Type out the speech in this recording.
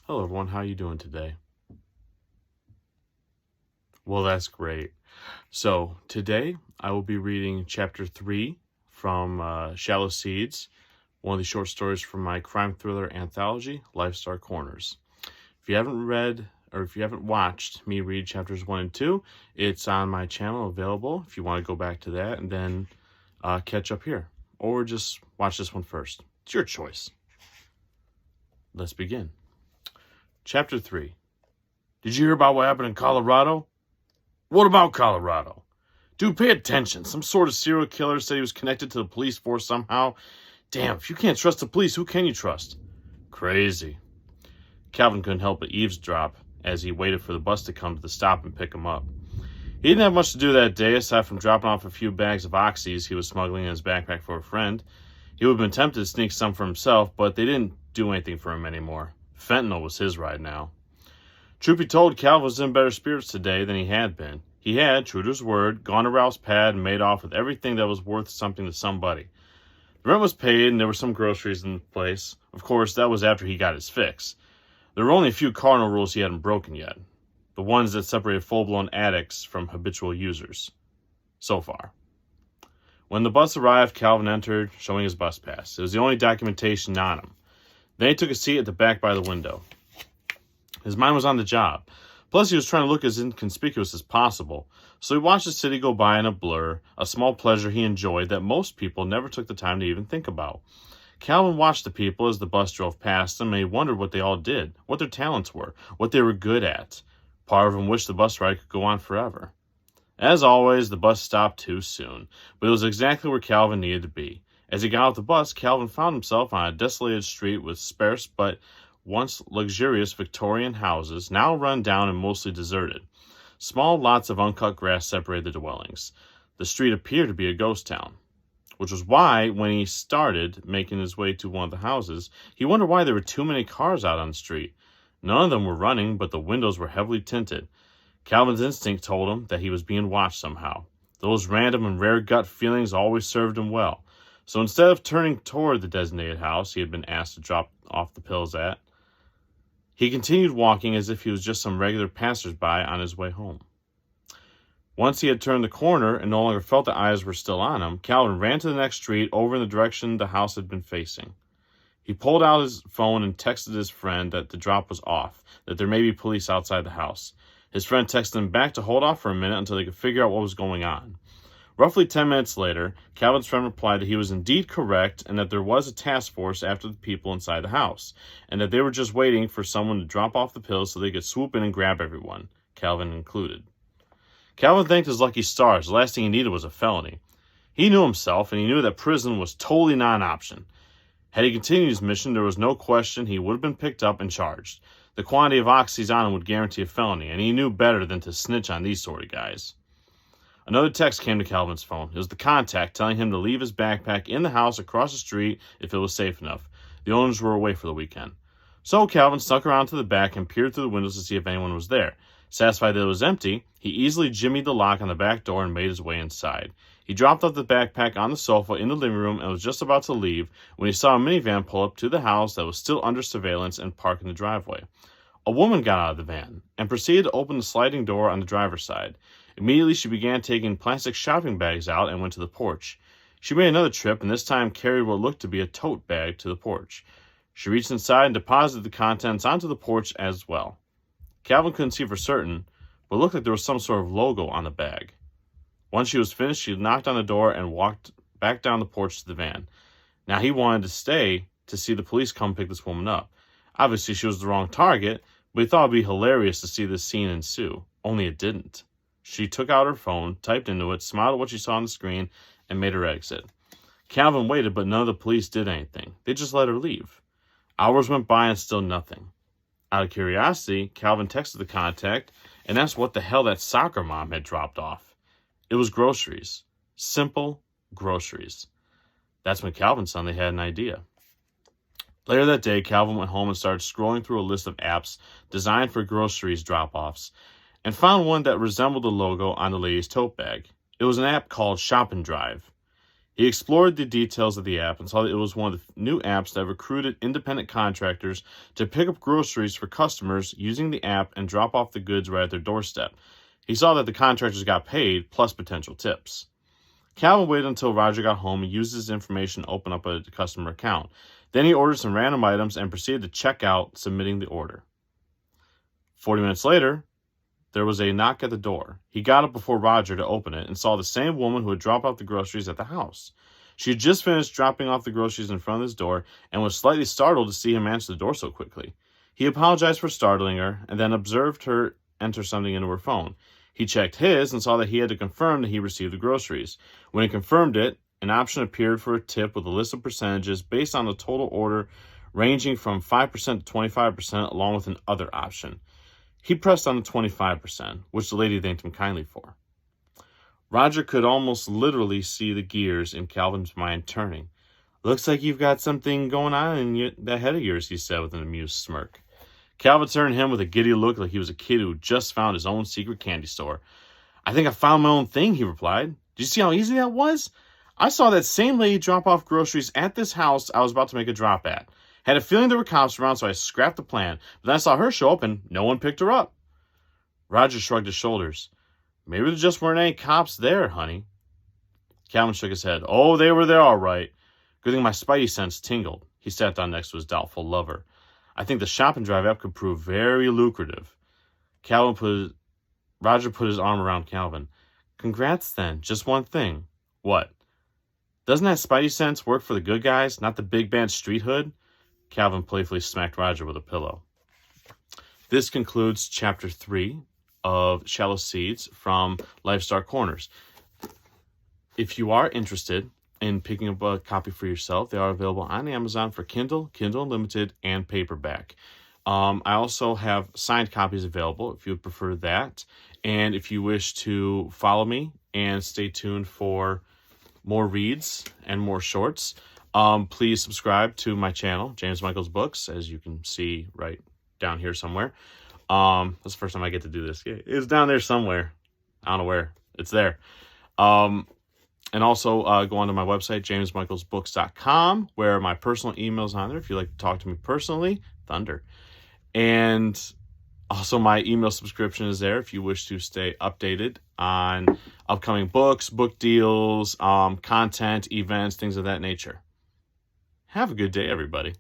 Hello everyone, how you doing today? Well, that's great. So today I will be reading chapter 3 from Shallow Seeds, one of the short stories from my crime thriller anthology, Lifestar Corners. If you haven't read or if you haven't watched me read chapters 1 and 2, it's on my channel available if you want to go back to that and then catch up here. Or just watch this one first. It's your choice. Let's begin. Chapter 3. Did you hear about what happened in Colorado? What about Colorado? Dude, pay attention. Some sort of serial killer said he was connected to the police force somehow. Damn, if you can't trust the police, who can you trust? Crazy. Calvin couldn't help but eavesdrop as he waited for the bus to come to the stop and pick him up. He didn't have much to do that day aside from dropping off a few bags of oxys he was smuggling in his backpack for a friend. He would have been tempted to sneak some for himself, but they didn't do anything for him anymore. Fentanyl was his ride now. Truth be told, Calvin was in better spirits today than he had been. He had, true to his word, gone to Ralph's pad and made off with everything that was worth something to somebody. The rent was paid and there were some groceries in the place. Of course, that was after he got his fix. There were only a few cardinal rules he hadn't broken yet. The ones that separated full-blown addicts from habitual users. So far. When the bus arrived, Calvin entered, showing his bus pass. It was the only documentation on him. Then he took a seat at the back by the window. His mind was on the job. Plus, he was trying to look as inconspicuous as possible, so he watched the city go by in a blur, a small pleasure he enjoyed that most people never took the time to even think about. Calvin watched the people as the bus drove past them, and he wondered what they all did, what their talents were, what they were good at. Part of him wished the bus ride could go on forever. As always, the bus stopped too soon, but it was exactly where Calvin needed to be. As he got off the bus, Calvin found himself on a desolated street with sparse but once luxurious Victorian houses, now run down and mostly deserted. Small lots of uncut grass separated the dwellings. The street appeared to be a ghost town, which was why, when he started making his way to one of the houses, he wondered why there were too many cars out on the street. None of them were running, but the windows were heavily tinted. Calvin's instinct told him that he was being watched somehow. Those random and rare gut feelings always served him well. So instead of turning toward the designated house he had been asked to drop off the pills at, he continued walking as if he was just some regular passersby on his way home. Once he had turned the corner and no longer felt the eyes were still on him, Calvin ran to the next street over in the direction the house had been facing. He pulled out his phone and texted his friend that the drop was off, that there may be police outside the house. His friend texted him back to hold off for a minute until they could figure out what was going on. Roughly 10 minutes later, Calvin's friend replied that he was indeed correct and that there was a task force after the people inside the house, and that they were just waiting for someone to drop off the pills so they could swoop in and grab everyone, Calvin included. Calvin thanked his lucky stars. The last thing he needed was a felony. He knew himself, and he knew that prison was totally not an option. Had he continued his mission, there was no question he would have been picked up and charged. The quantity of oxys on him would guarantee a felony, and he knew better than to snitch on these sort of guys. Another text came to Calvin's phone. It was the contact telling him to leave his backpack in the house across the street if it was safe enough. The owners were away for the weekend. So Calvin snuck around to the back and peered through the windows to see if anyone was there. Satisfied that it was empty, he easily jimmied the lock on the back door and made his way inside. He dropped off the backpack on the sofa in the living room and was just about to leave when he saw a minivan pull up to the house that was still under surveillance and park in the driveway. A woman got out of the van and proceeded to open the sliding door on the driver's side. Immediately, she began taking plastic shopping bags out and went to the porch. She made another trip and this time carried what looked to be a tote bag to the porch. She reached inside and deposited the contents onto the porch as well. Calvin couldn't see for certain, but it looked like there was some sort of logo on the bag. Once she was finished, she knocked on the door and walked back down the porch to the van. Now he wanted to stay to see the police come pick this woman up. Obviously, she was the wrong target, but he thought it would be hilarious to see this scene ensue. Only it didn't. She took out her phone, typed into it, smiled at what she saw on the screen, and made her exit. Calvin waited, but none of the police did anything. They just let her leave. Hours went by and still nothing. Out of curiosity, Calvin texted the contact and asked what the hell that soccer mom had dropped off. It was groceries. Simple groceries. That's when Calvin suddenly had an idea. Later that day, Calvin went home and started scrolling through a list of apps designed for groceries drop-offs, and found one that resembled the logo on the lady's tote bag. It was an app called Shop and Drive. He explored the details of the app and saw that it was one of the new apps that recruited independent contractors to pick up groceries for customers using the app and drop off the goods right at their doorstep. He saw that the contractors got paid, plus potential tips. Calvin waited until Roger got home and used his information to open up a customer account. Then he ordered some random items and proceeded to check out, submitting the order. 40 minutes later, there was a knock at the door. He got up before Roger to open it and saw the same woman who had dropped off the groceries at the house. She had just finished dropping off the groceries in front of his door and was slightly startled to see him answer the door so quickly. He apologized for startling her and then observed her enter something into her phone. He checked his and saw that he had to confirm that he received the groceries. When he confirmed it, an option appeared for a tip with a list of percentages based on the total order ranging from 5% to 25% along with an other option. He pressed on the 25%, which the lady thanked him kindly for. Roger could almost literally see the gears in Calvin's mind turning. "Looks like you've got something going on in that head of yours," he said with an amused smirk. Calvin turned to him with a giddy look like he was a kid who just found his own secret candy store. "I think I found my own thing," he replied. "Did you see how easy that was? I saw that same lady drop off groceries at this house I was about to make a drop at. Had a feeling there were cops around, so I scrapped the plan. But then I saw her show up, and no one picked her up." Roger shrugged his shoulders. "Maybe there just weren't any cops there, honey." Calvin shook his head. "Oh, they were there all right. Good thing my spidey sense tingled." He sat down next to his doubtful lover. "I think the shop and drive app could prove very lucrative." Roger put his arm around Calvin. "Congrats then. Just one thing." "What?" "Doesn't that spidey sense work for the good guys, not the big bad street hood?" Calvin playfully smacked Roger with a pillow. This concludes Chapter 3 of Shallow Seeds from Life's Dark Corners. If you are interested in picking up a copy for yourself, they are available on Amazon for Kindle, Kindle Unlimited, and paperback. I also have signed copies available if you would prefer that. And if you wish to follow me and stay tuned for more reads and more shorts, please subscribe to my channel, James Michael's Books, as you can see right down here somewhere. That's the first time I get to do this. It's down there somewhere. I don't know where. It's there. And also go onto my website, jamesmichaelsbooks.com, where my personal email's on there if you'd like to talk to me personally. Thunder. And also my email subscription is there if you wish to stay updated on upcoming books, book deals, content, events, things of that nature. Have a good day, everybody.